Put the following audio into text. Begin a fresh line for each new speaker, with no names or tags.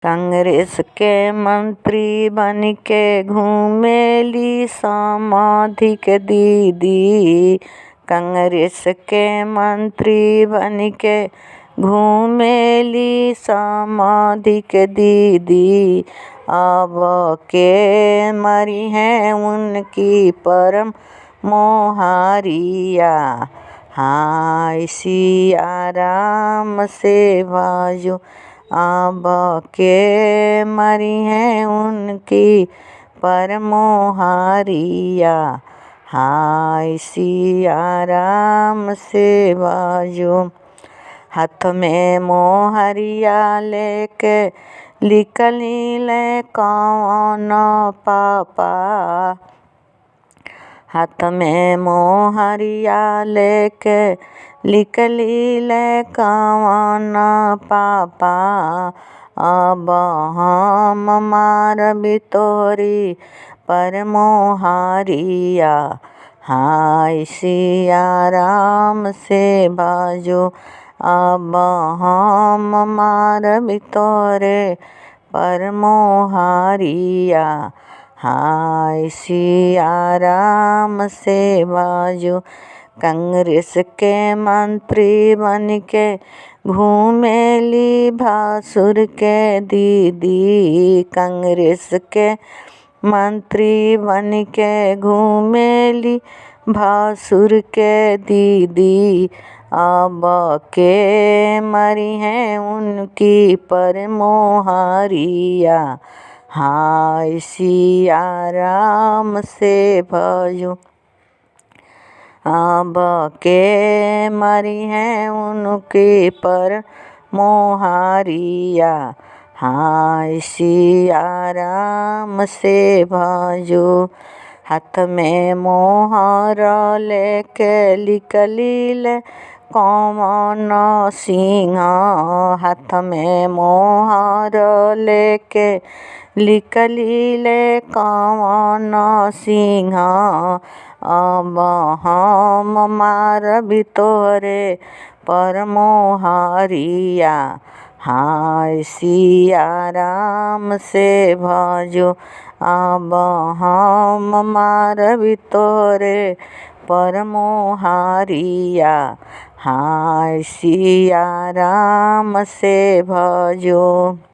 कांग्रेस के मंत्री बनके घूमेली समाधि के दीदी। कांग्रेस के मंत्री बनके घूमेली समाधि के दीदी। अब के मरी है उनकी परम मोहारिया। हाय सिया राम से बाजो अब के मरी है उनकी परम मोहारिया। हाय सिया राम से बाजो। हाथ में मोहरिया लेके लिखली ले कौन पापा। हाथ में मोहरिया लेके लिखली ले कौन पापा। अब हम मारबी तोरी पर मोहरिया। हाय सिया राम से बाजो अब हम मारबी तोरे पर मोहरिया। हाय सिया राम से बाजो। कांग्रेस के मंत्री बनके घूमेली भासुर के दीदी। कांग्रेस के मंत्री बनके घूमेली भासुर के दीदी। अब के मरी है उनकी पर मोहरिया। हाय सिया राम से भजो अब के मरी है उनकी पर मोहरिया। हाय सिया राम से भजो। हाथ में मोहर लेके लिखली ले कौन सिंह। हाथ में मोहर लेके लिखली ले कौन सिंह। अब हम मारबी तोरे पर मोहरिया। हाय सिया राम से भजो अब हम मारबी तोरे पर मोहरिया। हाय सिया राम से भजो।